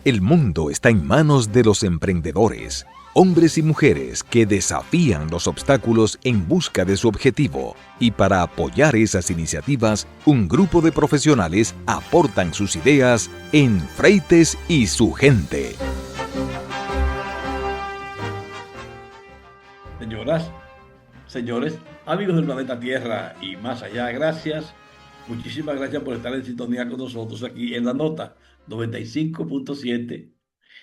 El mundo está en manos de los emprendedores, hombres y mujeres que desafían los obstáculos en busca de su objetivo. Y para apoyar esas iniciativas, un grupo de profesionales aportan sus ideas en Freites y su gente. Señoras, señores, amigos del planeta Tierra y más allá, gracias. Muchísimas gracias por estar en sintonía con nosotros aquí en La Nota 95.7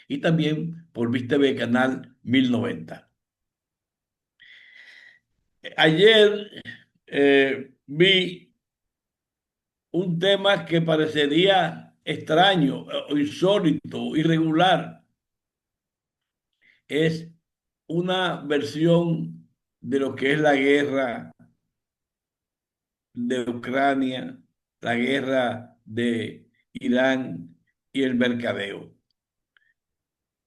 y también por VisTV Canal 1090. Ayer vi un tema que parecería extraño, insólito, irregular. Es una versión de lo que es la guerra de Ucrania, la guerra de Irán y el mercadeo.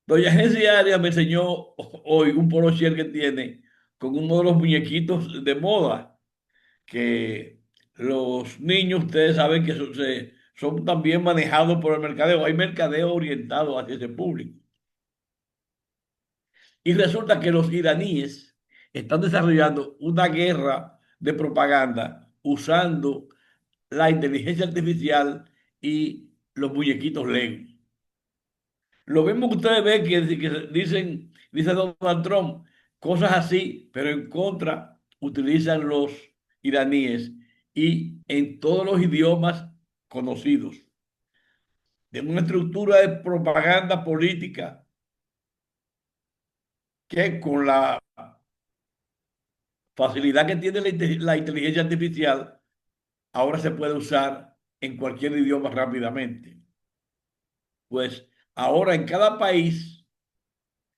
Doña Jessie Arias me enseñó hoy un polocher que tiene con uno de los muñequitos de moda, que los niños, ustedes saben que son también manejados por el mercadeo. Hay mercadeo orientado hacia ese público. Y resulta que los iraníes están desarrollando una guerra de propaganda usando la inteligencia artificial y los muñequitos Lego. Lo mismo que ustedes ven que dice Donald Trump, cosas así, pero en contra utilizan los iraníes y en todos los idiomas conocidos. De una estructura de propaganda política que con la facilidad que tiene la inteligencia artificial, ahora se puede usar en cualquier idioma rápidamente. Pues ahora en cada país,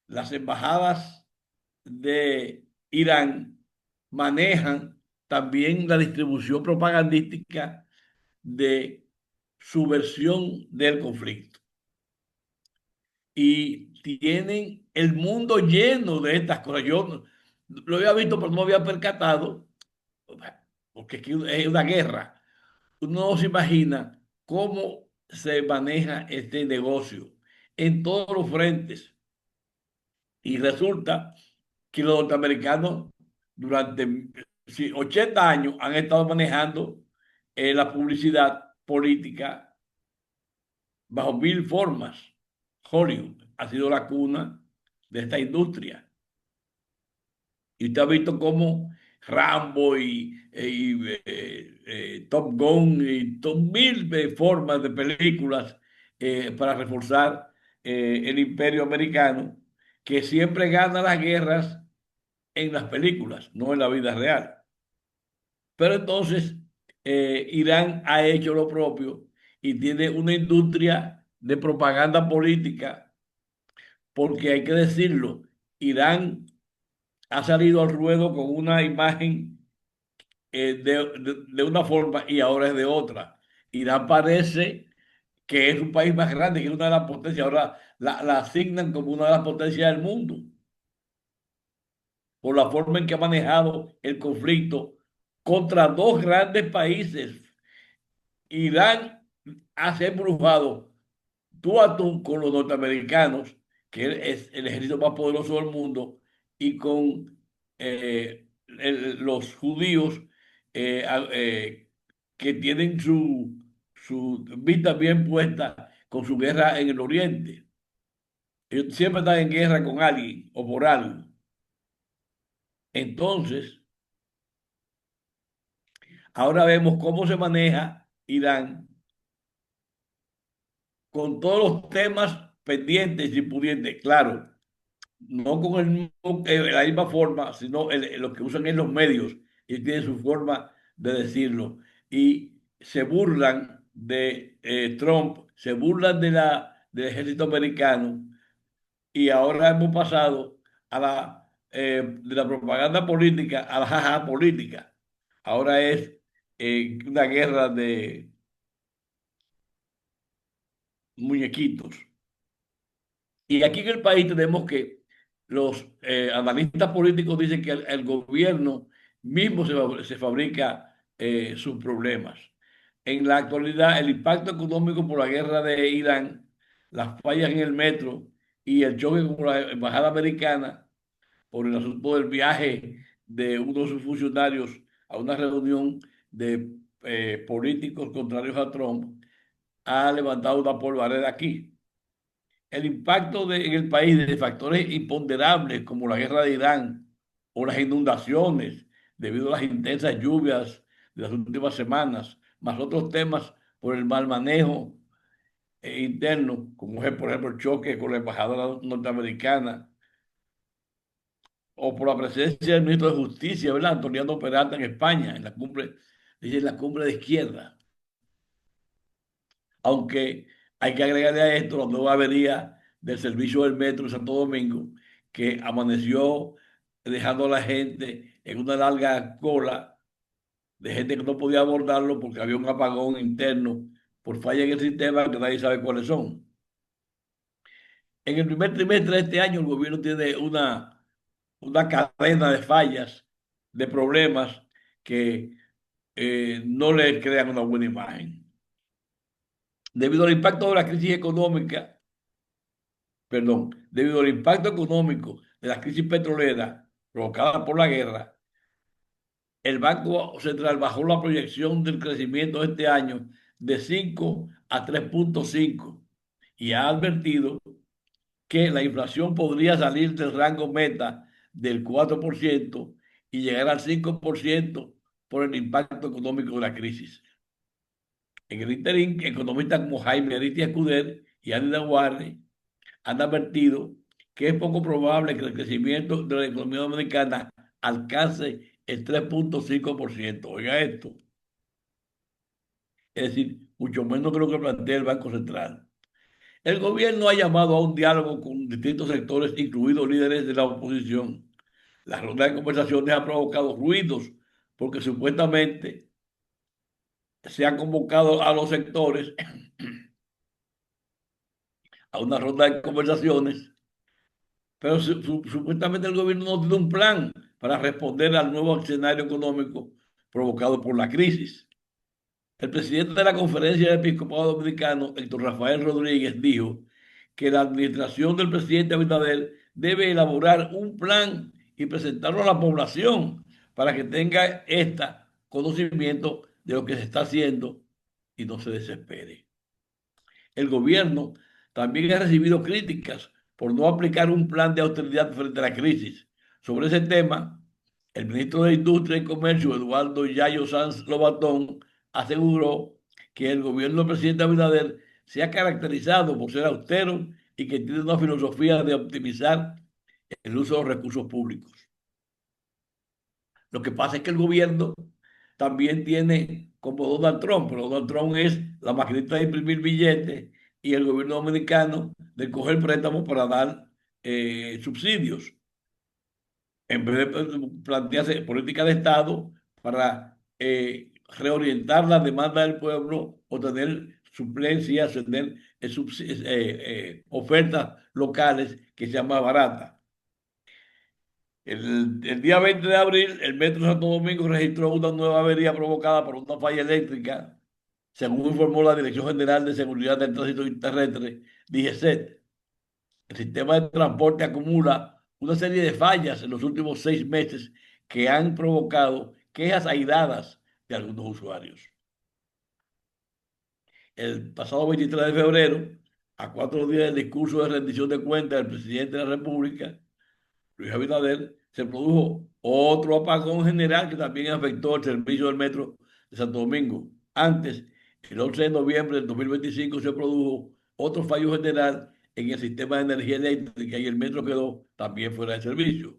las embajadas de Irán manejan también la distribución propagandística de su versión del conflicto. Y tienen el mundo lleno de estas cosas. Yo lo había visto, pero no me había percatado, porque es una guerra. Uno no se imagina cómo se maneja este negocio en todos los frentes. Y resulta que los norteamericanos durante 80 años han estado manejando la publicidad política bajo mil formas. Hollywood ha sido la cuna de esta industria. Y usted ha visto cómo Rambo y Top Gun y mil formas de películas para reforzar el imperio americano, que siempre gana las guerras en las películas, no en la vida real. Pero entonces Irán ha hecho lo propio y tiene una industria de propaganda política, porque hay que decirlo, Irán ha salido al ruedo con una imagen de una forma y ahora es de otra. Irán parece que es un país más grande, que es una de las potencias, ahora la asignan como una de las potencias del mundo, por la forma en que ha manejado el conflicto contra dos grandes países. Irán ha se embrujado tú a tú con los norteamericanos, que es el ejército más poderoso del mundo, y con los judíos que tienen su vista bien puesta con su guerra en el oriente. Ellos siempre están en guerra con alguien o por algo. Entonces, ahora vemos cómo se maneja Irán con todos los temas pendientes y pudientes, claro, no con la misma forma, sino lo que usan en los medios y tienen su forma de decirlo. Y se burlan de Trump, se burlan del ejército americano y ahora hemos pasado de la propaganda política a la jaja política. Ahora es una guerra de muñequitos. Y aquí en el país tenemos que los analistas políticos dicen que el gobierno mismo se fabrica sus problemas. En la actualidad, el impacto económico por la guerra de Irán, las fallas en el metro y el choque con la embajada americana por el asunto del viaje de uno de sus funcionarios a una reunión de políticos contrarios a Trump, ha levantado una polvareda aquí. El impacto en el país de factores imponderables como la guerra de Irán o las inundaciones debido a las intensas lluvias de las últimas semanas, más otros temas por el mal manejo interno, como es, por ejemplo, el choque con la embajadora norteamericana, o por la presencia del ministro de Justicia, ¿verdad? Antoniano Peralta en España, en la cumbre, dice, en la cumbre de izquierda. Aunque hay que agregarle a esto la nueva avería del servicio del metro de Santo Domingo, que amaneció dejando a la gente en una larga cola de gente que no podía abordarlo porque había un apagón interno por falla en el sistema que nadie sabe cuáles son. En el primer trimestre de este año, el gobierno tiene una cadena de fallas, de problemas que no le crean una buena imagen. Debido al impacto de la crisis económica, perdón, debido al impacto económico de la crisis petrolera provocada por la guerra, el Banco Central bajó la proyección del crecimiento de este año de 5 a 3,5 y ha advertido que la inflación podría salir del rango meta del 4% y llegar al 5% por el impacto económico de la crisis. En el interín, economistas como Jaime Aristides Escudero y Andy Warren han advertido que es poco probable que el crecimiento de la economía dominicana alcance el 3,5%. Oiga esto, es decir, mucho menos que lo que plantea el Banco Central. El gobierno ha llamado a un diálogo con distintos sectores, incluidos líderes de la oposición. La ronda de conversaciones ha provocado ruidos porque supuestamente se ha convocado a los sectores a una ronda de conversaciones, pero supuestamente el gobierno no tiene un plan para responder al nuevo escenario económico provocado por la crisis. El presidente de la Conferencia del Episcopado Dominicano, Héctor Rafael Rodríguez, dijo que la administración del presidente Abinader debe elaborar un plan y presentarlo a la población para que tenga conocimiento de lo que se está haciendo y no se desespere. El gobierno también ha recibido críticas por no aplicar un plan de austeridad frente a la crisis. Sobre ese tema, el ministro de Industria y Comercio, Eduardo Yayo Sanz Lobatón, aseguró que el gobierno del presidente Abinader se ha caracterizado por ser austero y que tiene una filosofía de optimizar el uso de los recursos públicos. Lo que pasa es que el gobierno también tiene como Donald Trump, pero Donald Trump es la maquinita de imprimir billetes y el gobierno dominicano de coger préstamos para dar subsidios, en vez de plantearse política de Estado para reorientar la demanda del pueblo o tener suplencias, tener ofertas locales que sean más baratas. El día 20 de abril, el Metro Santo Domingo registró una nueva avería provocada por una falla eléctrica, según informó la Dirección General de Seguridad del Tránsito Terrestre, DGCET. El sistema de transporte acumula una serie de fallas en los últimos 6 meses que han provocado quejas airadas de algunos usuarios. El pasado 23 de febrero, a 4 días del discurso de rendición de cuentas del presidente de la República, Luis Abinader, se produjo otro apagón general que también afectó el servicio del metro de Santo Domingo. Antes, el 11 de noviembre del 2025, se produjo otro fallo general en el sistema de energía eléctrica y el metro quedó también fuera de servicio.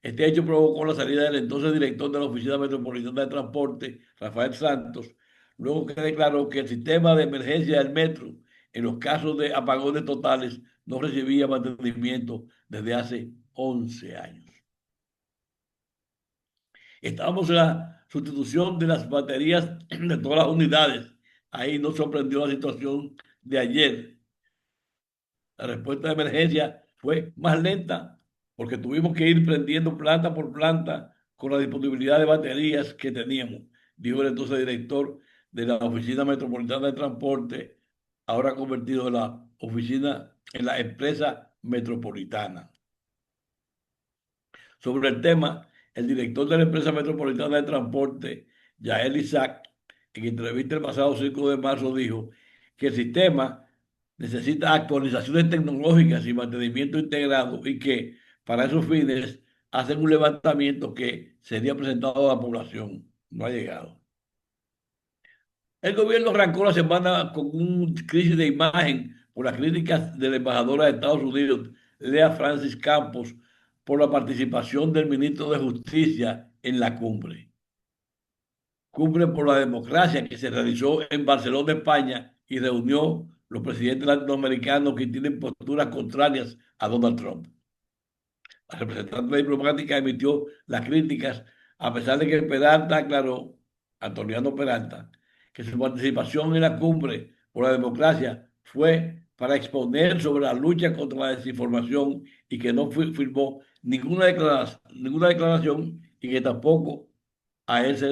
Este hecho provocó la salida del entonces director de la Oficina Metropolitana de Transporte, Rafael Santos, luego que declaró que el sistema de emergencia del metro, en los casos de apagones totales, no recibía mantenimiento desde hace 11 años. Estábamos en la sustitución de las baterías de todas las unidades. Ahí nos sorprendió la situación de ayer. La respuesta de emergencia fue más lenta porque tuvimos que ir prendiendo planta por planta con la disponibilidad de baterías que teníamos, dijo el entonces director de la Oficina Metropolitana de Transporte, ahora convertido en la oficina, en la empresa metropolitana. Sobre el tema, el director de la empresa metropolitana de transporte, Yael Isaac, en entrevista el pasado 5 de marzo, dijo que el sistema necesita actualizaciones tecnológicas y mantenimiento integrado y que para esos fines hacen un levantamiento que sería presentado a la población. No ha llegado. El gobierno arrancó la semana con una crisis de imagen por las críticas de la embajadora de Estados Unidos, Lea Francis Campos, por la participación del ministro de Justicia en la cumbre. Cumbre por la democracia que se realizó en Barcelona, España, y reunió los presidentes latinoamericanos que tienen posturas contrarias a Donald Trump. La representante diplomática emitió las críticas, a pesar de que Peralta aclaró, Antoniano Peralta, que su participación en la cumbre por la democracia fue para exponer sobre la lucha contra la desinformación y que no firmó ninguna declaración y que tampoco a él se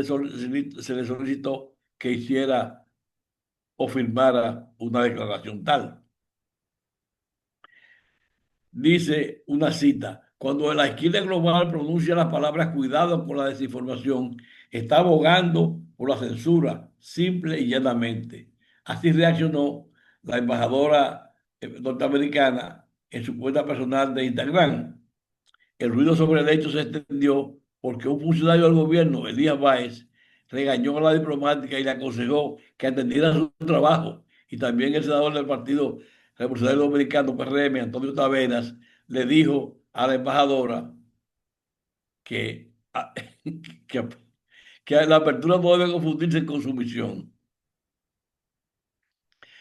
le solicitó que hiciera o firmara una declaración tal. Dice una cita, cuando la izquierda global pronuncia las palabras cuidado con la desinformación, está abogando por la censura, simple y llanamente. Así reaccionó la embajadora norteamericana en su cuenta personal de Instagram. El ruido sobre el hecho se extendió porque un funcionario del gobierno, Elías Báez, regañó a la diplomática y le aconsejó que atendiera su trabajo. Y también el senador del Partido Revolucionario Dominicano, PRM, Antonio Taveras, le dijo a la embajadora que, que, que la apertura no debe confundirse con su misión.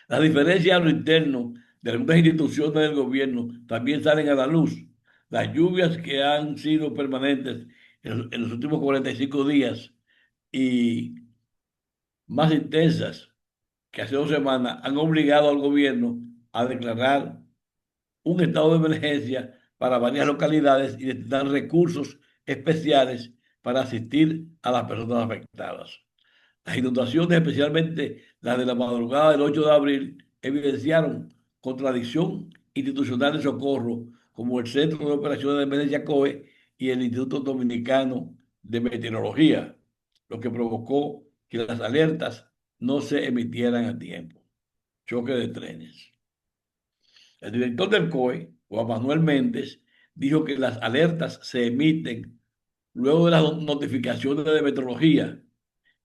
Las diferencias a lo interno de algunas instituciones del gobierno también salen a la luz. Las lluvias que han sido permanentes en los últimos 45 días y más intensas que hace 2 semanas han obligado al gobierno a declarar un estado de emergencia para varias localidades y destinar recursos especiales para asistir a las personas afectadas. Las inundaciones, especialmente las de la madrugada del 8 de abril, evidenciaron contradicción institucional de socorro, como el Centro de Operaciones de Emergencia COE y el Instituto Dominicano de Meteorología, lo que provocó que las alertas no se emitieran a tiempo. Choque de trenes. El director del COE, Juan Manuel Méndez, dijo que las alertas se emiten luego de las notificaciones de meteorología.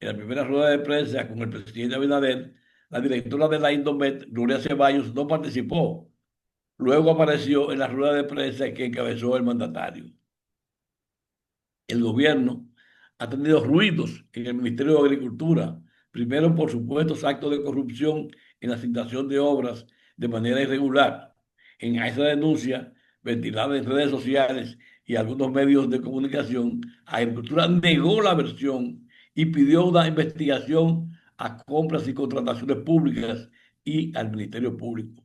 En la primera rueda de prensa con el presidente Abinader, la directora de la Indomet, Gloria Ceballos, no participó. Luego apareció en la rueda de prensa que encabezó el mandatario. El gobierno ha tenido ruidos en el Ministerio de Agricultura, primero por supuestos actos de corrupción en la asignación de obras de manera irregular. En esa denuncia, ventilada en redes sociales y algunos medios de comunicación, Agricultura negó la versión y pidió una investigación a compras y contrataciones públicas y al Ministerio Público.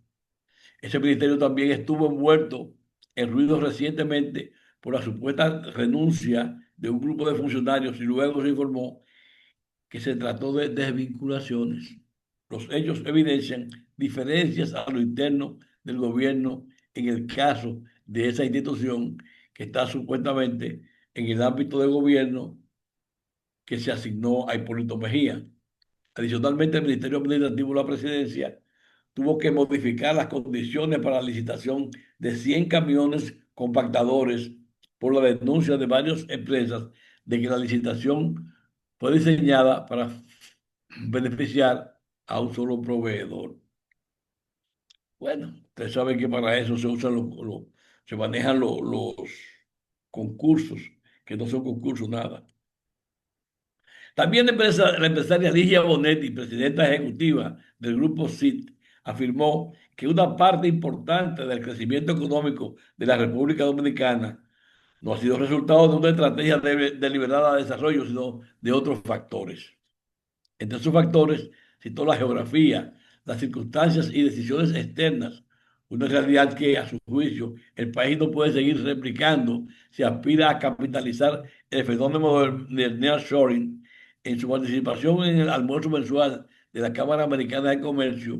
Ese ministerio también estuvo envuelto en ruidos recientemente por la supuesta renuncia de un grupo de funcionarios y luego se informó que se trató de desvinculaciones. Los hechos evidencian diferencias a lo interno del gobierno en el caso de esa institución que está supuestamente en el ámbito de gobierno que se asignó a Hipólito Mejía. Adicionalmente, el Ministerio Administrativo de la Presidencia tuvo que modificar las condiciones para la licitación de 100 camiones compactadores por la denuncia de varias empresas de que la licitación fue diseñada para beneficiar a un solo proveedor. Bueno, ustedes saben que para eso se usan se manejan los concursos, que no son concursos nada. También la empresaria Ligia Bonetti, presidenta ejecutiva del grupo CIT, afirmó que una parte importante del crecimiento económico de la República Dominicana no ha sido resultado de una estrategia deliberada de desarrollo, sino de otros factores. Entre esos factores citó la geografía, las circunstancias y decisiones externas, una realidad que, a su juicio, el país no puede seguir replicando si aspira a capitalizar el fenómeno del nearshoring. En su participación en el almuerzo mensual de la Cámara Americana de Comercio,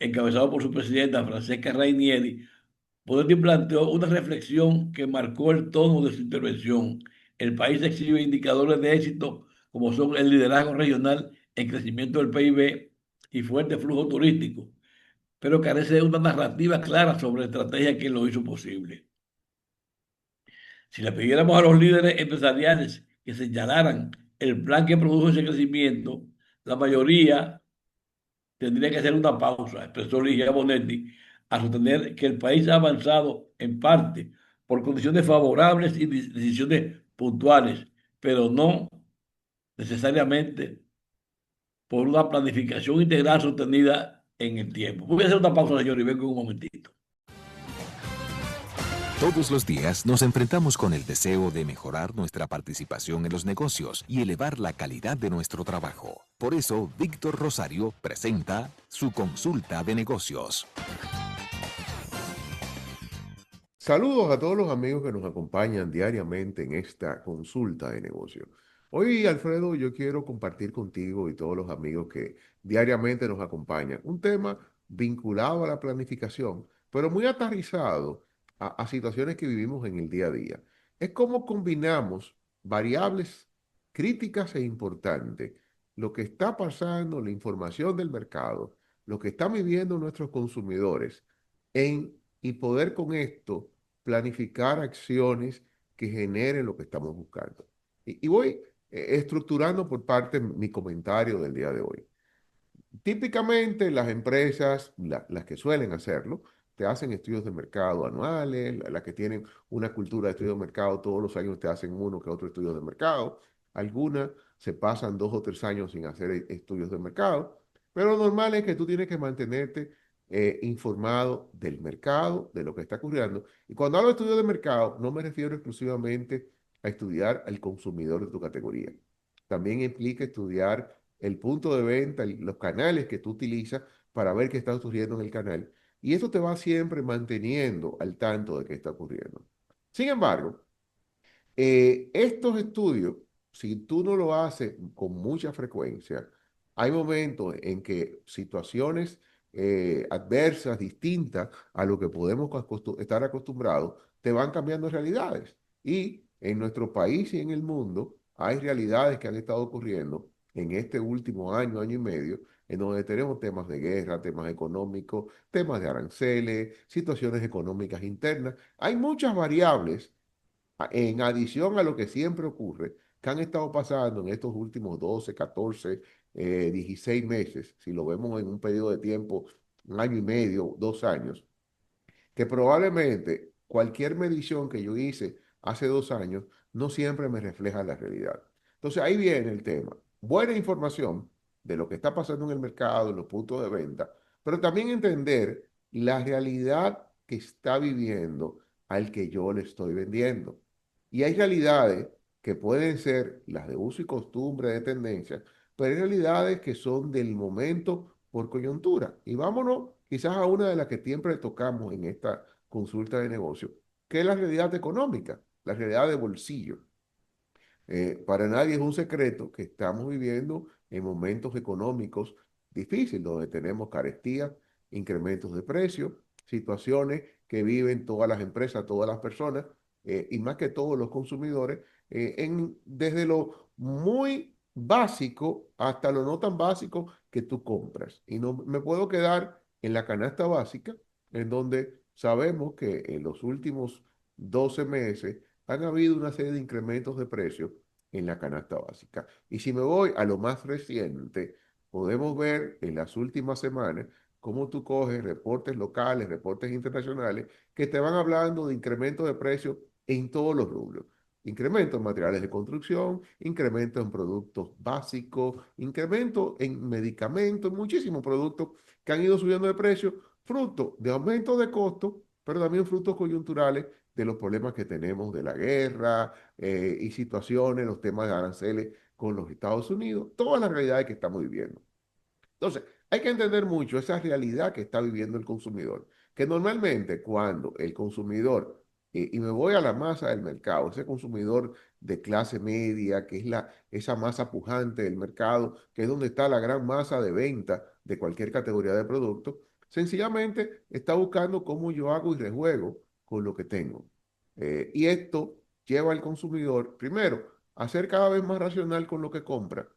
encabezado por su presidenta Francesca Rainieri, Podetti planteó una reflexión que marcó el tono de su intervención. El país exhibe indicadores de éxito como son el liderazgo regional en crecimiento del PIB y fuerte flujo turístico, pero carece de una narrativa clara sobre la estrategia que lo hizo posible. Si le pidiéramos a los líderes empresariales que señalaran el plan que produjo ese crecimiento, la mayoría tendría que hacer una pausa, expresó Ligia Bonetti, a sostener que el país ha avanzado en parte por condiciones favorables y decisiones puntuales, pero no necesariamente por una planificación integral sostenida en el tiempo. Voy a hacer una pausa, señor, y vengo en un momentito. Todos los días nos enfrentamos con el deseo de mejorar nuestra participación en los negocios y elevar la calidad de nuestro trabajo. Por eso, Víctor Rosario presenta su consulta de negocios. Saludos a todos los amigos que nos acompañan diariamente en esta consulta de negocio. Hoy, Alfredo, yo quiero compartir contigo y todos los amigos que diariamente nos acompañan un tema vinculado a la planificación, pero muy aterrizado a situaciones que vivimos en el día a día. Es cómo combinamos variables críticas e importantes, lo que está pasando, la información del mercado, lo que están viviendo nuestros consumidores y poder con esto planificar acciones que generen lo que estamos buscando. Y voy estructurando por parte mi comentario del día de hoy. Típicamente las empresas, las que suelen hacerlo, te hacen estudios de mercado anuales, las que tienen una cultura de estudio de mercado, todos los años te hacen uno que otro estudio de mercado. Algunas se pasan 2 o 3 años sin hacer estudios de mercado, pero lo normal es que tú tienes que mantenerte informado del mercado, de lo que está ocurriendo. Y cuando hablo de estudio de mercado, no me refiero exclusivamente a estudiar al consumidor de tu categoría. También implica estudiar el punto de venta, los canales que tú utilizas para ver qué está ocurriendo en el canal. Y eso te va siempre manteniendo al tanto de qué está ocurriendo. Sin embargo, estos estudios, si tú no lo haces con mucha frecuencia, hay momentos en que situaciones adversas, distintas a lo que podemos estar acostumbrados, te van cambiando realidades. Y en nuestro país y en el mundo hay realidades que han estado ocurriendo en este último año, año y medio, en donde tenemos temas de guerra, temas económicos, temas de aranceles, situaciones económicas internas. Hay muchas variables en adición a lo que siempre ocurre, que han estado pasando en estos últimos 12, 14, 16 meses, si lo vemos en un periodo de tiempo, un año y medio, 2 años, que probablemente cualquier medición que yo hice hace 2 años no siempre me refleja la realidad. Entonces ahí viene el tema. Buena información de lo que está pasando en el mercado, en los puntos de venta, pero también entender la realidad que está viviendo al que yo le estoy vendiendo. Y hay realidades que pueden ser las de uso y costumbre, de tendencia, pero hay realidades que son del momento por coyuntura. Y vámonos quizás a una de las que siempre tocamos en esta consulta de negocio, que es la realidad económica, la realidad de bolsillo. Para nadie es un secreto que estamos viviendo en momentos económicos difíciles, donde tenemos carestía, incrementos de precios, situaciones que viven todas las empresas, todas las personas, y más que todos los consumidores, desde lo muy básico hasta lo no tan básico que tú compras. Y no me puedo quedar en la canasta básica, en donde sabemos que en los últimos 12 meses han habido una serie de incrementos de precios en la canasta básica. Y si me voy a lo más reciente, podemos ver en las últimas semanas cómo tú coges reportes locales, reportes internacionales, que te van hablando de incrementos de precios en todos los rubros. Incremento en materiales de construcción, incremento en productos básicos, incremento en medicamentos, muchísimos productos que han ido subiendo de precio, fruto de aumento de costos, pero también frutos coyunturales de los problemas que tenemos de la guerra y situaciones, los temas de aranceles con los Estados Unidos, todas las realidades que estamos viviendo. Entonces, hay que entender mucho esa realidad que está viviendo el consumidor, que normalmente cuando el consumidor, y me voy a la masa del mercado, ese consumidor de clase media, que es esa masa pujante del mercado, que es donde está la gran masa de venta de cualquier categoría de producto, Sencillamente está buscando cómo yo hago y rejuego con lo que tengo. Y esto lleva al consumidor, primero, a ser cada vez más racional con lo que compra,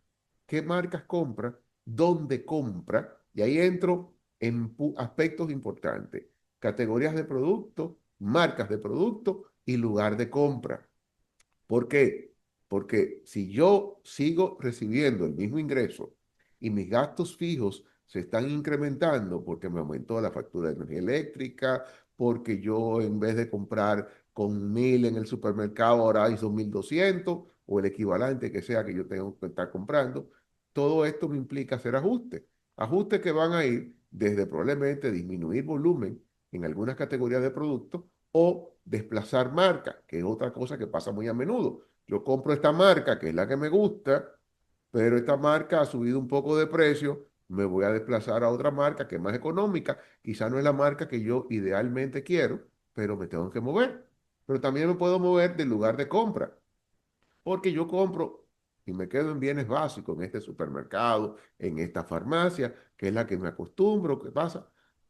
qué marcas compra, dónde compra, y ahí entro en aspectos importantes, categorías de producto, marcas de producto y lugar de compra. ¿Por qué? Porque si yo sigo recibiendo el mismo ingreso y mis gastos fijos se están incrementando porque me aumentó la factura de energía eléctrica, porque yo en vez de comprar con 1.000 en el supermercado ahora hizo 1.200 o el equivalente que sea que yo tengo que estar comprando, todo esto me implica hacer ajustes. Ajustes que van a ir desde probablemente disminuir volumen en algunas categorías de productos o desplazar marca, que es otra cosa que pasa muy a menudo. Yo compro esta marca, que es la que me gusta, pero esta marca ha subido un poco de precio, me voy a desplazar a otra marca que es más económica, quizá no es la marca que yo idealmente quiero, pero me tengo que mover. Pero también me puedo mover del lugar de compra. Porque yo compro y me quedo en bienes básicos, en este supermercado, en esta farmacia, que es la que me acostumbro, ¿qué pasa?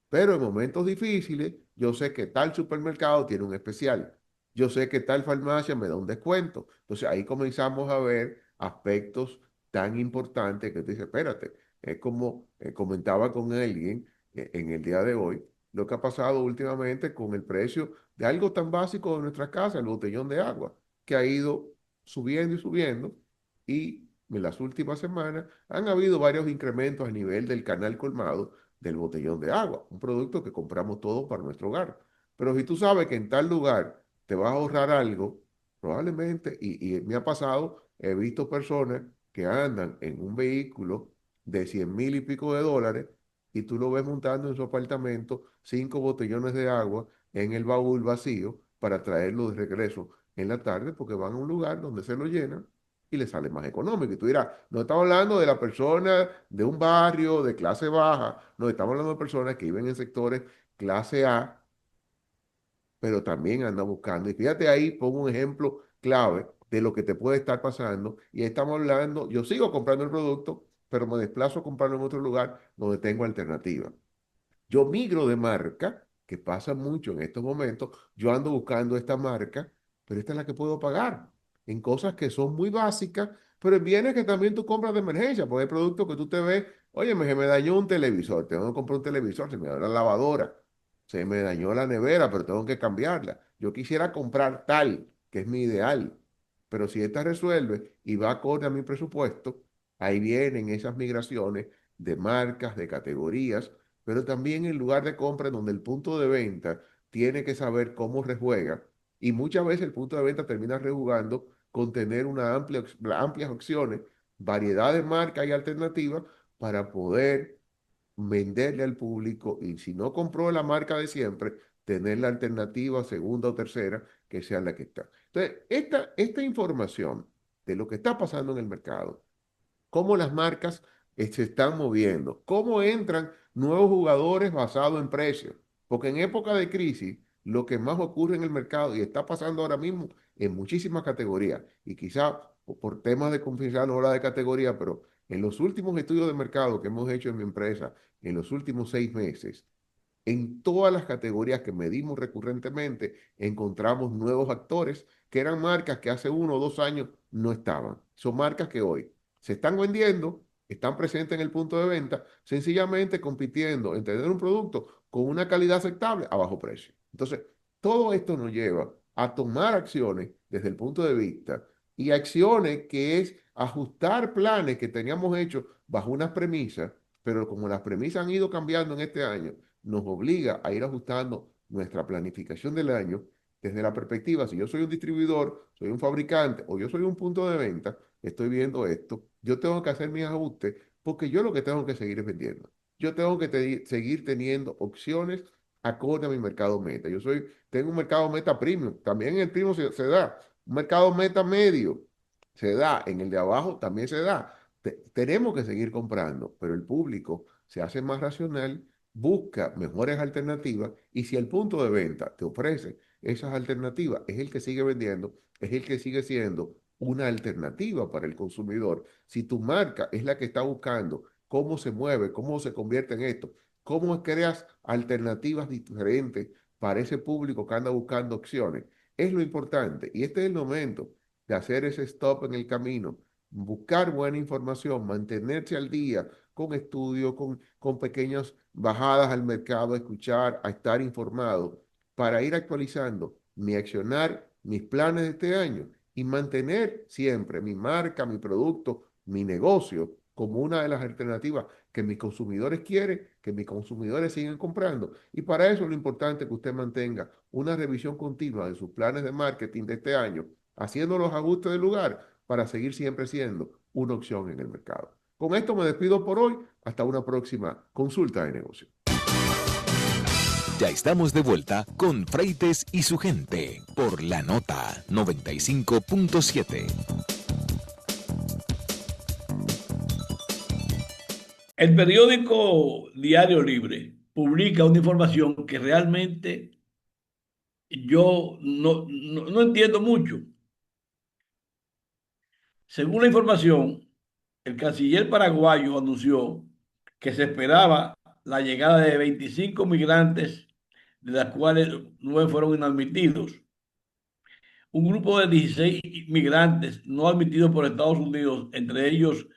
Pero en momentos difíciles, yo sé que tal supermercado tiene un especial. Yo sé que tal farmacia me da un descuento. Entonces ahí comenzamos a ver aspectos tan importantes que tú dices, espérate, es como comentaba con alguien en el día de hoy, lo que ha pasado últimamente con el precio de algo tan básico de nuestra casa, el botellón de agua, que ha ido subiendo y subiendo, y en las últimas semanas han habido varios incrementos a nivel del canal colmado del botellón de agua, un producto que compramos todos para nuestro hogar. Pero si tú sabes que en tal lugar te vas a ahorrar algo, probablemente, y me ha pasado, he visto personas que andan en un vehículo de 100.000 y pico de dólares y tú lo ves montando en su apartamento 5 botellones de agua en el baúl vacío para traerlo de regreso en la tarde porque van a un lugar donde se lo llenan y les sale más económico. Y tú dirás, no estamos hablando de la persona de un barrio de clase baja, no estamos hablando de personas que viven en sectores clase A, pero también andan buscando. Y fíjate ahí, pongo un ejemplo clave de lo que te puede estar pasando. Y estamos hablando, yo sigo comprando el producto, pero me desplazo a comprarlo en otro lugar donde tengo alternativa. Yo migro de marca, que pasa mucho en estos momentos. Yo ando buscando esta marca, pero esta es la que puedo pagar en cosas que son muy básicas, pero en bienes que también tú compras de emergencia, porque hay productos que tú te ves, oye, se me dañó un televisor, tengo que comprar un televisor, se me dañó la lavadora, se me dañó la nevera, pero tengo que cambiarla. Yo quisiera comprar tal, que es mi ideal, pero si esta resuelve y va acorde a mi presupuesto, ahí vienen esas migraciones de marcas, de categorías, pero también el lugar de compra en donde el punto de venta tiene que saber cómo rejuega, y muchas veces el punto de venta termina rejugando con tener amplias opciones, variedad de marcas y alternativas para poder venderle al público, y si no compró la marca de siempre, tener la alternativa segunda o tercera que sea la que está. Entonces, esta información de lo que está pasando en el mercado, cómo las marcas se están moviendo, cómo entran nuevos jugadores basados en precios. Porque en época de crisis, lo que más ocurre en el mercado y está pasando ahora mismo en muchísimas categorías, y quizá por temas de confidencialidad no habla de categoría, pero en los últimos estudios de mercado que hemos hecho en mi empresa, en los últimos 6 meses, en todas las categorías que medimos recurrentemente, encontramos nuevos actores que eran marcas que hace 1 o 2 años no estaban. Son marcas que hoy se están vendiendo, están presentes en el punto de venta, sencillamente compitiendo en tener un producto con una calidad aceptable a bajo precio. Entonces, todo esto nos lleva a tomar acciones desde el punto de vista, y acciones que es ajustar planes que teníamos hechos bajo unas premisas, pero como las premisas han ido cambiando en este año, nos obliga a ir ajustando nuestra planificación del año desde la perspectiva, si yo soy un distribuidor, soy un fabricante o yo soy un punto de venta, estoy viendo esto, yo tengo que hacer mis ajustes porque yo lo que tengo que seguir es vendiendo. Yo tengo que seguir teniendo opciones acorde a mi mercado meta. Tengo un mercado meta premium, también en el premium se da. Un mercado meta medio se da, en el de abajo también se da. Tenemos que seguir comprando, pero el público se hace más racional, busca mejores alternativas, y si el punto de venta te ofrece esas alternativas, es el que sigue vendiendo, es el que sigue siendo una alternativa para el consumidor. Si tu marca es la que está buscando cómo se mueve, cómo se convierte en esto, cómo creas alternativas diferentes para ese público que anda buscando opciones. Es lo importante. Y este es el momento de hacer ese stop en el camino, buscar buena información, mantenerse al día con estudios, con pequeñas bajadas al mercado, escuchar, a estar informado, para ir actualizando mi accionar, mis planes de este año y mantener siempre mi marca, mi producto, mi negocio como una de las alternativas que mis consumidores quieren, que mis consumidores siguen comprando. Y para eso lo importante es que usted mantenga una revisión continua de sus planes de marketing de este año, haciendo los ajustes del lugar para seguir siempre siendo una opción en el mercado. Con esto me despido por hoy. Hasta una próxima consulta de negocio. Ya estamos de vuelta con Freites y su gente por la Nota 95.7. El periódico Diario Libre publica una información que realmente yo no entiendo mucho. Según la información, el canciller paraguayo anunció que se esperaba la llegada de 25 migrantes, de las cuales 9 fueron inadmitidos. Un grupo de 16 migrantes no admitidos por Estados Unidos, entre ellos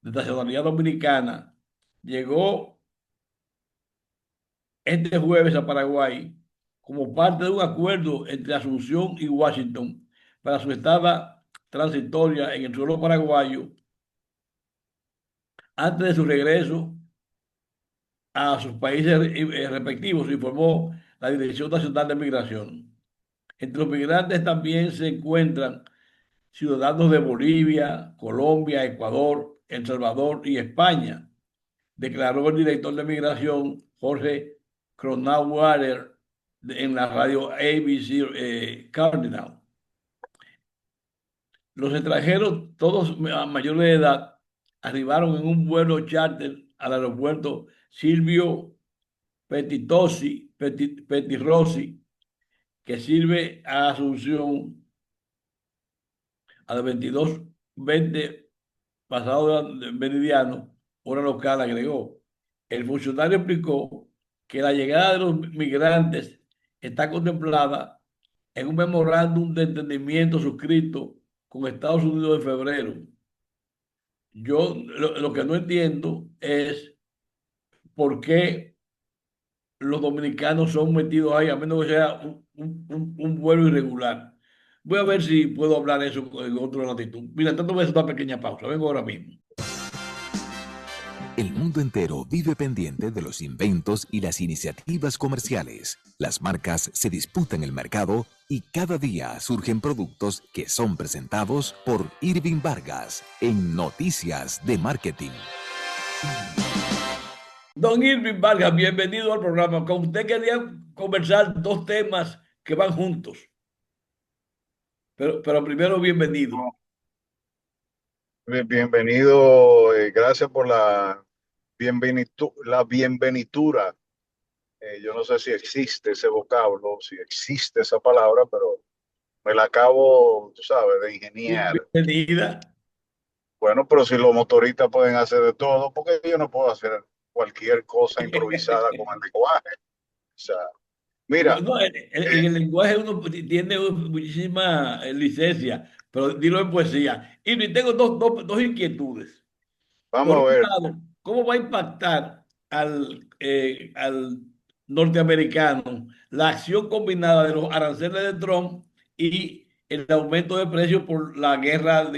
de nacionalidad dominicana, llegó este jueves a Paraguay como parte de un acuerdo entre Asunción y Washington para su estada transitoria en el suelo paraguayo antes de su regreso a sus países respectivos, informó la Dirección Nacional de Migración. Entre los migrantes también se encuentran ciudadanos de Bolivia, Colombia, Ecuador, El Salvador y España, declaró el director de migración Jorge Cronauwater en la radio ABC Cardinal. Los extranjeros, todos mayores de edad, arribaron en un vuelo charter al aeropuerto Silvio Pettirossi, que sirve a Asunción a las 22:20 pasado meridiano, hora local, agregó. El funcionario explicó que la llegada de los migrantes está contemplada en un memorándum de entendimiento suscrito con Estados Unidos en febrero. Yo lo que no entiendo es por qué los dominicanos son metidos ahí, a menos que sea un vuelo irregular. Voy a ver si puedo hablar eso en otro latitud. Mira, tanto voy a hacer una pequeña pausa. Vengo ahora mismo. El mundo entero vive pendiente de los inventos y las iniciativas comerciales. Las marcas se disputan el mercado y cada día surgen productos que son presentados por Irving Vargas en Noticias de Marketing. Don Irving Vargas, bienvenido al programa. Con usted quería conversar dos temas que van juntos. Pero primero, bienvenido. Bienvenido, gracias por la bienvenitura. Yo no sé si existe ese vocablo, si existe esa palabra, pero me la acabo, tú sabes, de ingeniar. Bienvenida. Bueno, pero si los motoristas pueden hacer de todo, ¿por qué yo no puedo hacer cualquier cosa improvisada con el lenguaje? O sea, mira, No, en el lenguaje uno tiene muchísima licencia, pero dilo en poesía. Y tengo dos inquietudes. vamos Por a un ver. lado, ¿cómo va a impactar al norteamericano la acción combinada de los aranceles de Trump y el aumento de precios por la guerra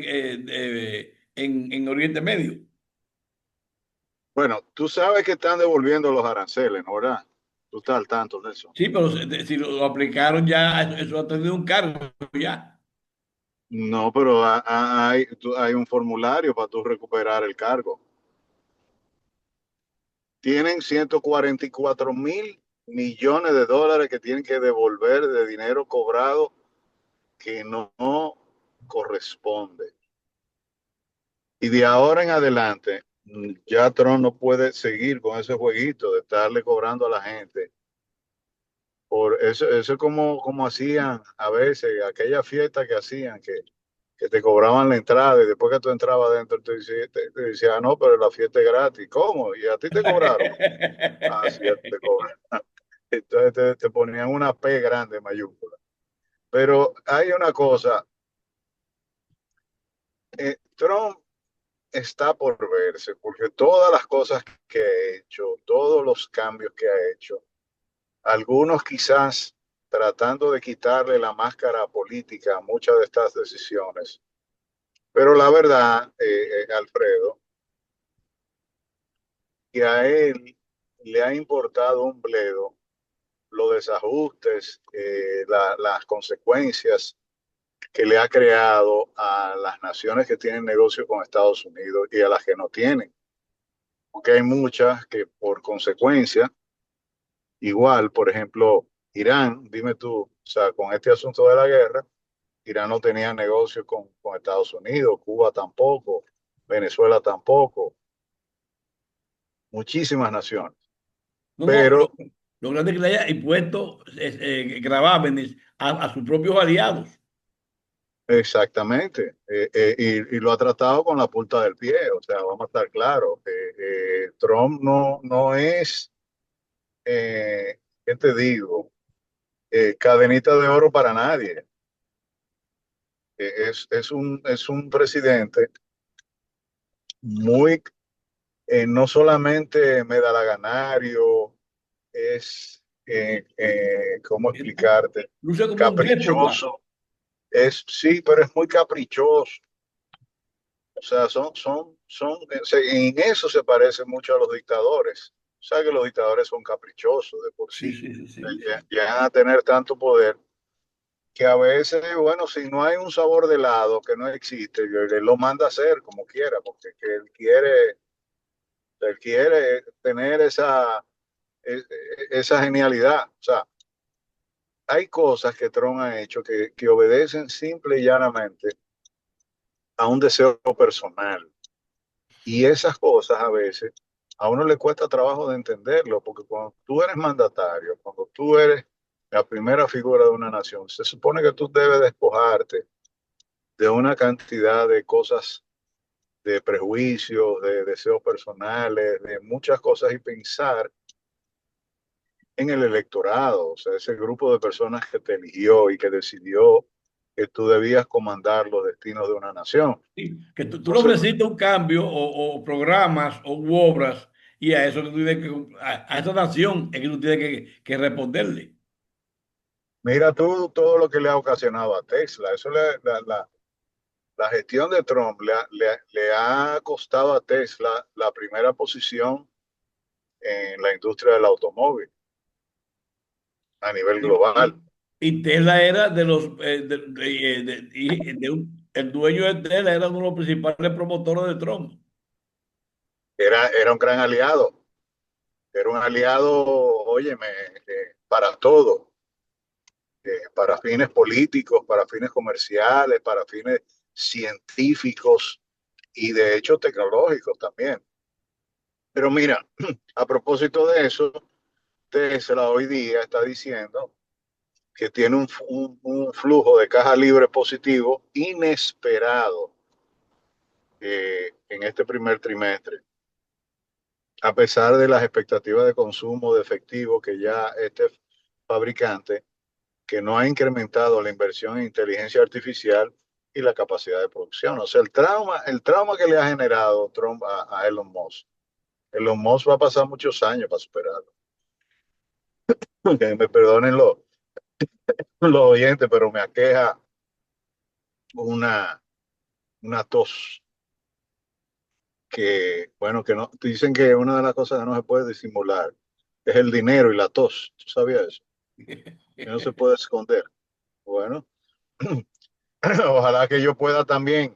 en Oriente Medio? Bueno, tú sabes que están devolviendo los aranceles, ¿no? ¿Verdad? Tú estás al tanto de eso. Sí, pero si lo aplicaron ya, eso ha tenido un cargo ya. No, pero hay un formulario para tú recuperar el cargo. Tienen 144.000 millones de dólares que tienen que devolver de dinero cobrado que no corresponde. Y de ahora en adelante, ya Trump no puede seguir con ese jueguito de estarle cobrando a la gente. Por eso es como hacían a veces, aquella fiesta que hacían, que que te cobraban la entrada y después que tú entrabas adentro te decía, no, pero la fiesta es gratis. ¿Cómo? ¿Y a ti te cobraron? Ah, sí, a ti te cobran. Entonces te ponían una P grande, mayúscula. Pero hay una cosa, Trump está por verse, porque todas las cosas que ha hecho, todos los cambios que ha hecho, algunos quizás tratando de quitarle la máscara política a muchas de estas decisiones. Pero la verdad, Alfredo, que a él le ha importado un bledo los desajustes, las consecuencias que le ha creado a las naciones que tienen negocio con Estados Unidos y a las que no tienen. Porque hay muchas que por consecuencia, igual, por ejemplo, Irán, dime tú, o sea, con este asunto de la guerra, Irán no tenía negocio con Estados Unidos, Cuba tampoco, Venezuela tampoco, muchísimas naciones. No, no, Pero lo grande es que le haya impuesto gravámenes a sus propios aliados. exactamente, y lo ha tratado con la punta del pie, o sea, vamos a estar claros, Trump no es, ¿qué te digo? Cadenita de oro para nadie. Es un presidente muy, no solamente medalaganario, es, ¿cómo explicarte? Luce como un déspota. Caprichoso, sí, pero es muy caprichoso. O sea, en eso se parece mucho a los dictadores. O sea, que los dictadores son caprichosos de por Sí, sí. sí, sí, sí. Llegan a tener tanto poder que a veces, bueno, si no hay un sabor de helado que no existe, él lo manda a hacer como quiera, porque que él quiere tener esa genialidad. O sea, hay cosas que Trump ha hecho que obedecen simple y llanamente a un deseo personal. Y esas cosas a veces a uno le cuesta trabajo de entenderlo, porque cuando tú eres mandatario, cuando tú eres la primera figura de una nación, se supone que tú debes despojarte de una cantidad de cosas, de prejuicios, de deseos personales, de muchas cosas y pensar en el electorado, o sea, ese grupo de personas que te eligió y que decidió que tú debías comandar los destinos de una nación. Sí, que tú le Entonces, ofreciste un cambio o programas o u obras y a eso que tú tienes a esa nación es que tú tienes que responderle. mira tú todo lo que le ha ocasionado a Tesla. La gestión de Trump le ha costado a Tesla la primera posición en la industria del automóvil a nivel Y, global. y Tesla era de los, el dueño de Tesla era uno de los principales promotores de Trump. Era un gran aliado. Era un aliado, óyeme, para todo, para fines políticos, para fines comerciales, para fines científicos y de hecho tecnológicos también. Pero mira, a propósito de eso, Tesla hoy día está diciendo que tiene un flujo de caja libre positivo inesperado en este primer trimestre, a pesar de las expectativas de consumo de efectivo que ya este fabricante, que no ha incrementado la inversión en inteligencia artificial y la capacidad de producción. O sea, el trauma que le ha generado Trump a Elon Musk. Elon Musk va a pasar muchos años para superarlo. Que me perdonen los oyentes, pero me aqueja una, una tos que, bueno, que no, dicen que una de las cosas que no se puede disimular es el dinero y la tos. ¿Tú sabías eso? Que no se puede esconder. Bueno, ojalá que yo pueda también,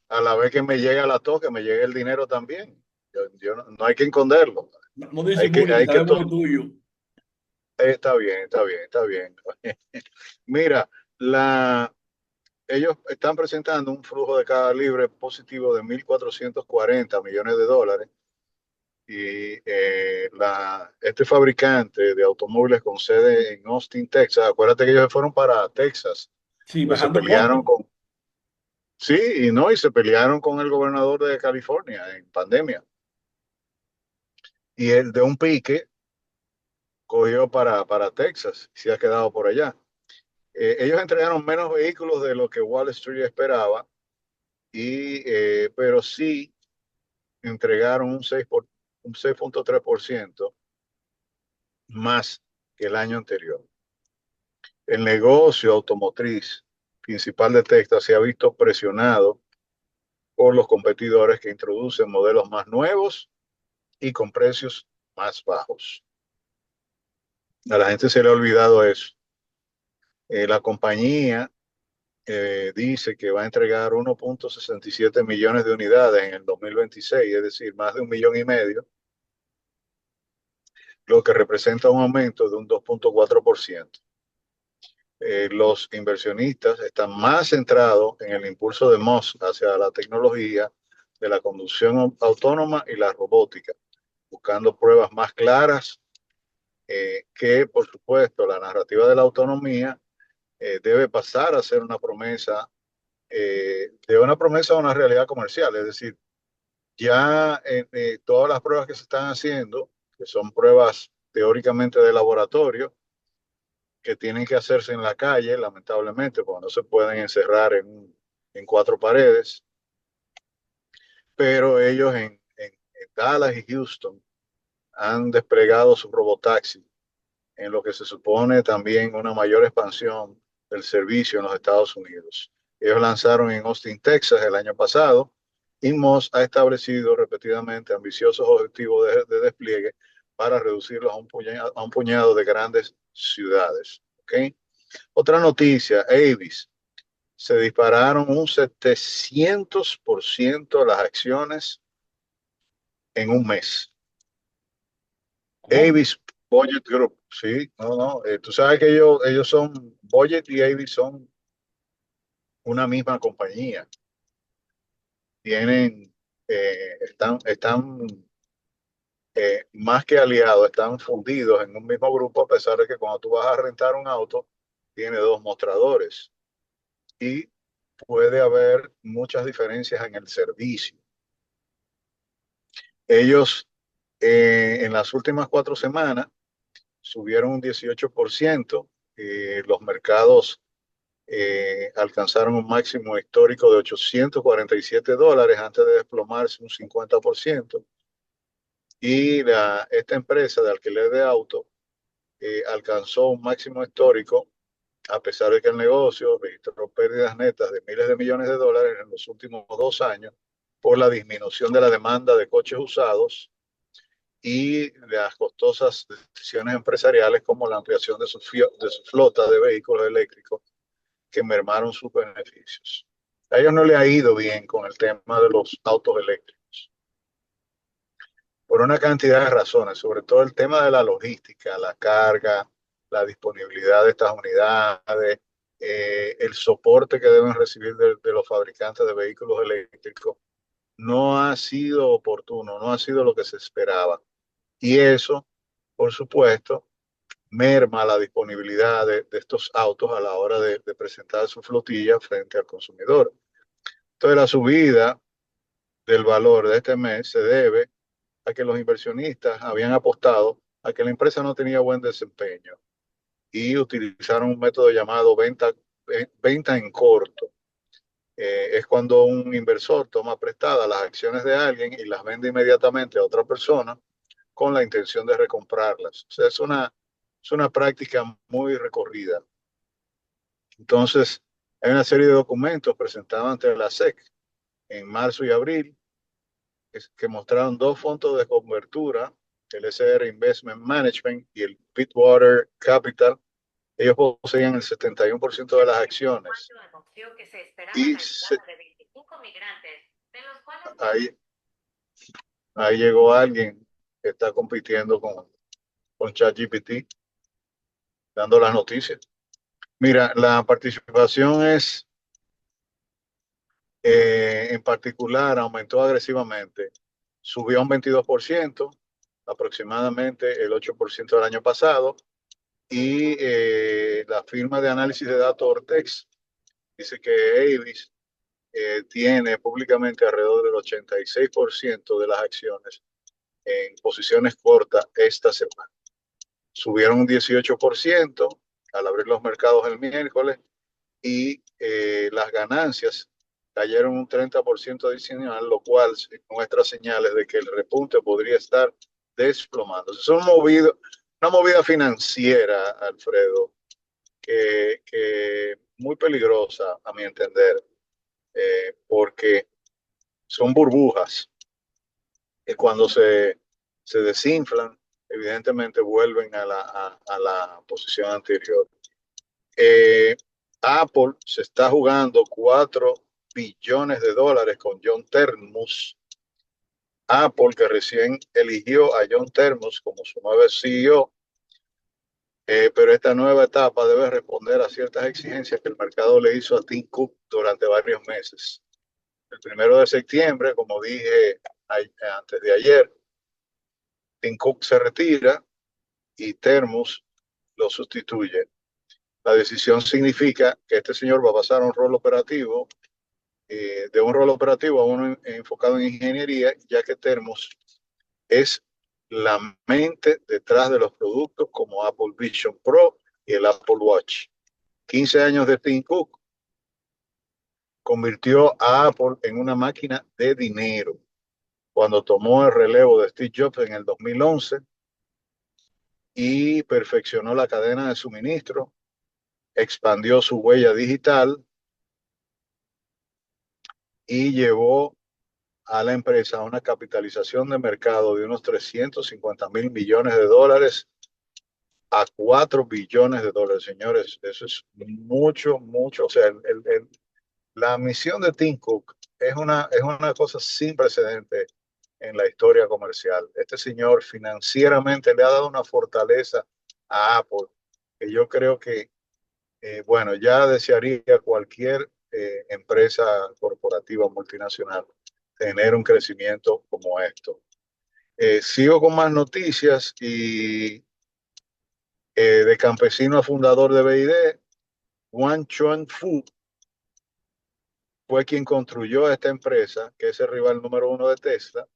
a la vez que me llega la tos, que me llegue el dinero también. No hay que esconderlo. No, no disimule, que Hay que sabemos lo tuyo. está bien, está bien, está bien. Mira, ellos están presentando un flujo de caja libre positivo de 1.440 millones de dólares y este fabricante de automóviles con sede en Austin, Texas, acuérdate que ellos fueron para Texas, Sí, pues se bajando pelearon costos. Sí, y no, y se pelearon con el gobernador de California en pandemia. Y él de un pique cogió para Texas y se ha quedado por allá. Ellos entregaron menos vehículos de lo que Wall Street esperaba, pero sí entregaron un 6,3% más que el año anterior. El negocio automotriz principal de Texas se ha visto presionado por los competidores que introducen modelos más nuevos y con precios más bajos. A la gente se le ha olvidado eso. La compañía dice que va a entregar 1,67 millones de unidades en el 2026, es decir, más de 1,5 millones, lo que representa un aumento de un 2,4%. Los inversionistas están más centrados en el impulso de Musk hacia la tecnología de la conducción autónoma y la robótica, buscando pruebas más claras que, por supuesto, la narrativa de la autonomía debe pasar a ser una promesa, de una promesa a una realidad comercial. Es decir, ya todas las pruebas que se están haciendo, que son pruebas teóricamente de laboratorio, que tienen que hacerse en la calle, lamentablemente, porque no se pueden encerrar en cuatro paredes, pero ellos en Dallas y Houston han desplegado su robotaxi, en lo que se supone también una mayor expansión del servicio en los Estados Unidos. Ellos lanzaron en Austin, Texas, el año pasado, y Moss ha establecido repetidamente ambiciosos objetivos de despliegue para reducirlos a un puñado de grandes ciudades. ¿Okay? Otra noticia, Avis. Se dispararon un 700% las acciones en un mes. ¿Cómo? Avis Budget Group, sí, no. Tú sabes que ellos son, Budget y Avis son una misma compañía. Tienen, están más que aliados, están fundidos en un mismo grupo, a pesar de que cuando tú vas a rentar un auto, tiene dos mostradores. Y puede haber muchas diferencias en el servicio. Ellos en las últimas 4 semanas subieron un 18%. Los mercados alcanzaron un máximo histórico de $847 antes de desplomarse un 50%. Y esta empresa de alquiler de autos alcanzó un máximo histórico, a pesar de que el negocio registró pérdidas netas de miles de millones de dólares en los últimos 2 años por la disminución de la demanda de coches usados y las costosas decisiones empresariales como la ampliación de su flota de vehículos eléctricos que mermaron sus beneficios. A ellos no le ha ido bien con el tema de los autos eléctricos por una cantidad de razones, sobre todo el tema de la logística, la carga, la disponibilidad de estas unidades, el soporte que deben recibir de los fabricantes de vehículos eléctricos. No ha sido oportuno, no ha sido lo que se esperaba. Y eso, por supuesto, merma la disponibilidad de estos autos a la hora de presentar su flotilla frente al consumidor. Entonces, la subida del valor de este mes se debe a que los inversionistas habían apostado a que la empresa no tenía buen desempeño y utilizaron un método llamado venta en corto. Es cuando un inversor toma prestadas las acciones de alguien y las vende inmediatamente a otra persona con la intención de recomprarlas. O sea, es una práctica muy recorrida. Entonces, hay una serie de documentos presentados ante la SEC en marzo y abril que mostraron dos fondos de cobertura, el SR Investment Management y el Pittwater Capital. Ellos poseían el 71% de las acciones. Y ahí llegó alguien que está compitiendo con ChatGPT, dando las noticias. Mira, la participación en particular aumentó agresivamente. Subió un 22%, aproximadamente el 8% del año pasado. Y la firma de análisis de datos Ortex dice que Avis tiene públicamente alrededor del 86% de las acciones en posiciones cortas esta semana. Subieron un 18% al abrir los mercados el miércoles y las ganancias cayeron un 30% adicional, lo cual muestra señales de que el repunte podría estar desplomándose. Es una movida financiera, Alfredo, que muy peligrosa a mi entender, porque son burbujas que cuando se desinflan, evidentemente vuelven a la posición anterior. Apple se está jugando 4 billones de dólares con John Termus. Apple, que recién eligió a John Termus como su nuevo CEO, pero esta nueva etapa debe responder a ciertas exigencias que el mercado le hizo a Tim Cook durante varios meses. El 1 de septiembre, como dije antes de ayer, Tim Cook se retira y Termus lo sustituye. La decisión significa que este señor va a pasar a un rol operativo, de un rol operativo a uno enfocado en ingeniería, ya que Termus es la mente detrás de los productos como Apple Vision Pro y el Apple Watch. 15 años de Tim Cook convirtió a Apple en una máquina de dinero. Cuando tomó el relevo de Steve Jobs en el 2011 y perfeccionó la cadena de suministro, expandió su huella digital y llevó a la empresa a una capitalización de mercado de unos 350 mil millones de dólares a 4 billones de dólares, señores. Eso es mucho, mucho. O sea, la misión de Tim Cook es una cosa sin precedente en la historia comercial. Este señor financieramente le ha dado una fortaleza a Apple que yo creo que, bueno, ya desearía cualquier empresa corporativa multinacional tener un crecimiento como esto. Sigo con más noticias y de campesino a fundador de BID, Wang Chuanfu fue quien construyó esta empresa, que es el rival número 1 de Tesla,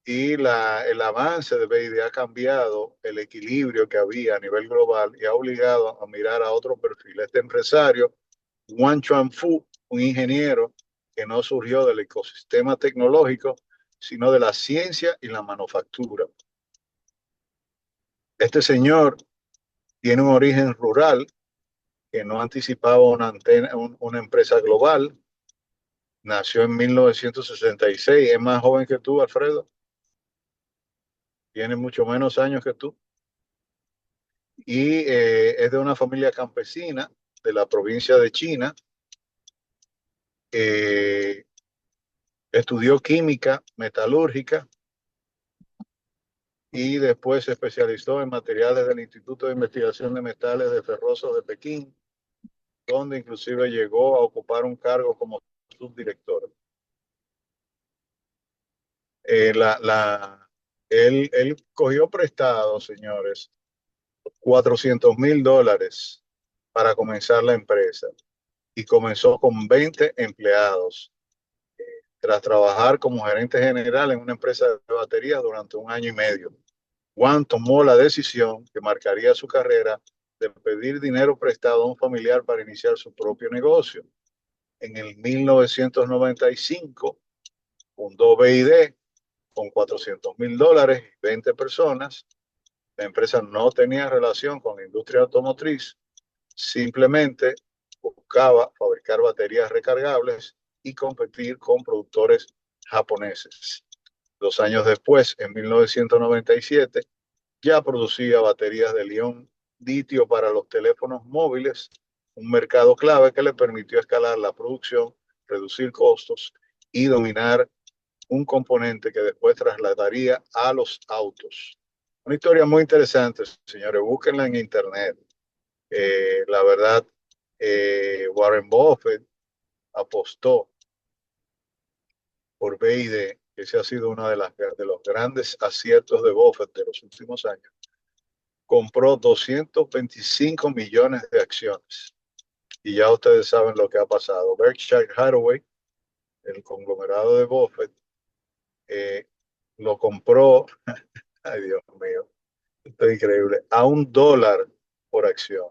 y el avance de BID ha cambiado el equilibrio que había a nivel global y ha obligado a mirar a otro perfil. Este empresario, Wang Chuanfu, un ingeniero que no surgió del ecosistema tecnológico, sino de la ciencia y la manufactura. Este señor tiene un origen rural que no anticipaba una empresa global. Nació en 1966, es más joven que tú, Alfredo, tiene mucho menos años que tú, y es de una familia campesina de la provincia de China. Estudió química metalúrgica y después se especializó en materiales del Instituto de Investigación de Metales de Ferroso de Pekín, donde inclusive llegó a ocupar un cargo como subdirector. Él cogió prestado, señores, $400,000 para comenzar la empresa y comenzó con 20 empleados tras trabajar como gerente general en una empresa de baterías durante 1 año y medio. Juan tomó la decisión que marcaría su carrera de pedir dinero prestado a un familiar para iniciar su propio negocio. En el 1995 fundó BID con $400,000 y 20 personas. La empresa no tenía relación con la industria automotriz, simplemente buscaba fabricar baterías recargables y competir con productores japoneses. 2 años después, en 1997, ya producía baterías de litio para los teléfonos móviles, un mercado clave que le permitió escalar la producción, reducir costos y dominar un componente que después trasladaría a los autos. Una historia muy interesante, señores, búsquenla en internet. La verdad, Warren Buffett apostó por BID, que ese ha sido uno de los grandes aciertos de Buffett de los últimos años. Compró 225 millones de acciones y ya ustedes saben lo que ha pasado. Berkshire Hathaway el conglomerado de Buffett, lo compró, ay Dios mío, esto es increíble, a $1 por acción.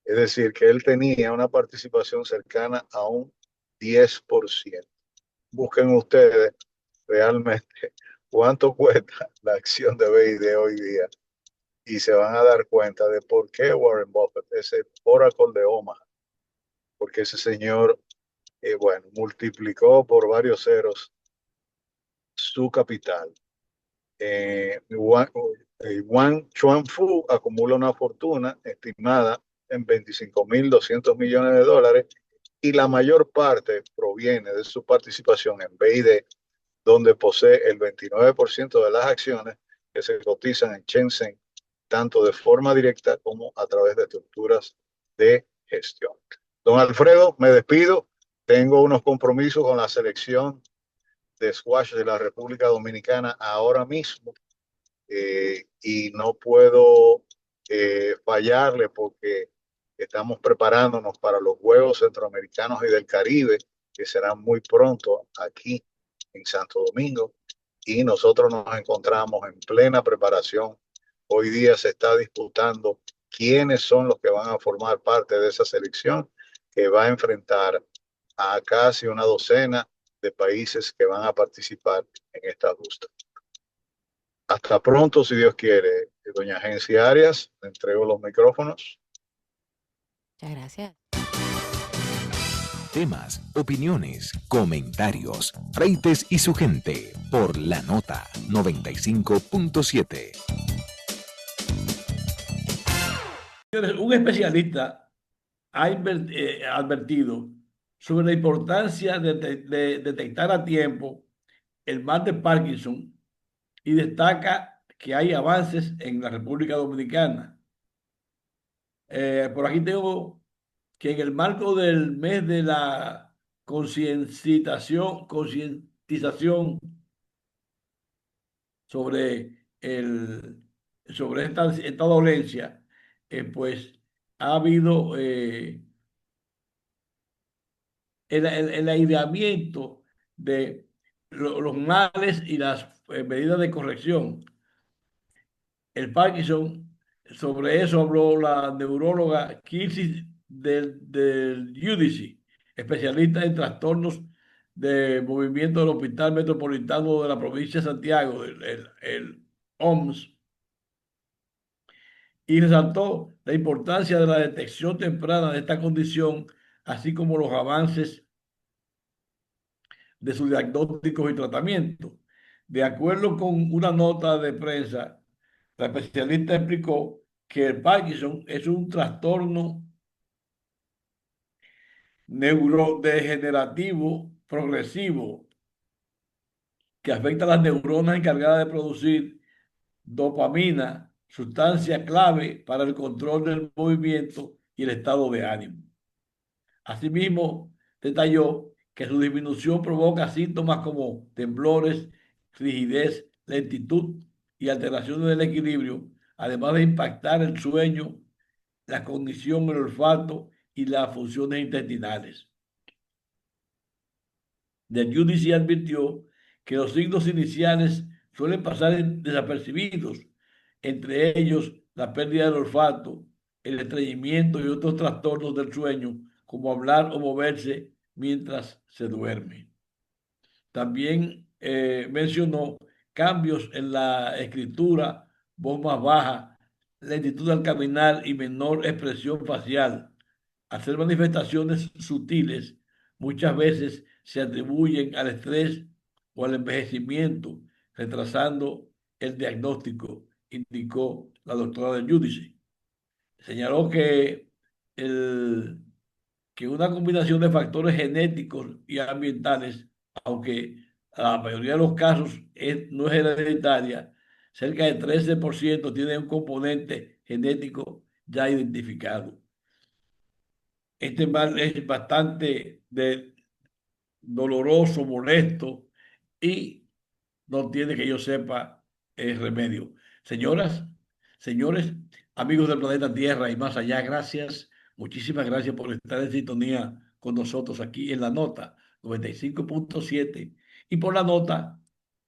Es decir, que él tenía una participación cercana a un 10%. Busquen ustedes realmente cuánto cuesta la acción de BID hoy día y se van a dar cuenta de por qué Warren Buffett es el Oracle de Omaha, porque ese señor, bueno, multiplicó por varios ceros su capital. Wang Chuanfu acumula una fortuna estimada en 25.200 millones de dólares y la mayor parte proviene de su participación en BID, donde posee el 29% de las acciones que se cotizan en Shenzhen, tanto de forma directa como a través de estructuras de gestión. Don Alfredo, me despido. Tengo unos compromisos con la selección de squash de la República Dominicana ahora mismo y no puedo fallarle porque estamos preparándonos para los Juegos Centroamericanos y del Caribe, que serán muy pronto aquí en Santo Domingo, y nosotros nos encontramos en plena preparación. Hoy día se está disputando quiénes son los que van a formar parte de esa selección que va a enfrentar a casi una docena de países que van a participar en esta justa. Hasta pronto, si Dios quiere. Doña Agencia Arias, le entrego los micrófonos. Muchas gracias. Temas, opiniones, comentarios, Freites y su gente por La Nota 95.7. Un especialista ha advertido sobre la importancia de detectar a tiempo el mal de Parkinson y destaca que hay avances en la República Dominicana. Por aquí tengo que en el marco del mes de la concientización sobre, sobre esta dolencia, pues ha habido el aireamiento de los males y las medidas de corrección. El Parkinson, sobre eso habló la neuróloga Kirsi del UDC, especialista en trastornos de movimiento del Hospital Metropolitano de la provincia de Santiago, el OMS, y resaltó la importancia de la detección temprana de esta condición, así como los avances de sus diagnósticos y tratamientos. De acuerdo con una nota de prensa, la especialista explicó que el Parkinson es un trastorno neurodegenerativo progresivo que afecta a las neuronas encargadas de producir dopamina, sustancia clave para el control del movimiento y el estado de ánimo. Asimismo, detalló que su disminución provoca síntomas como temblores, rigidez, lentitud y alteraciones del equilibrio, además de impactar el sueño, la cognición, el olfato y las funciones intestinales. The UDC advirtió que los signos iniciales suelen pasar desapercibidos, entre ellos la pérdida del olfato, el estreñimiento y otros trastornos del sueño, como hablar o moverse mientras se duerme. También mencionó cambios en la escritura, voz más baja, lentitud al caminar y menor expresión facial. Hacer manifestaciones sutiles muchas veces se atribuyen al estrés o al envejecimiento, retrasando el diagnóstico, indicó la doctora del Judici. Señaló que una combinación de factores genéticos y ambientales, aunque la mayoría de los casos no es hereditaria, cerca del 13% tiene un componente genético ya identificado. Este mal es bastante doloroso, molesto y no tiene, que yo sepa, remedio. Señoras, señores, amigos del planeta Tierra y más allá, gracias. Muchísimas gracias por estar en sintonía con nosotros aquí en La Nota 95.7 y por la nota,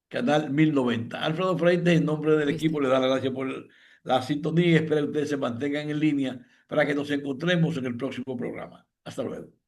canal 1090. Alfredo Freites, en nombre del equipo, le da las gracias por la sintonía y espero que ustedes se mantengan en línea para que nos encontremos en el próximo programa. Hasta luego.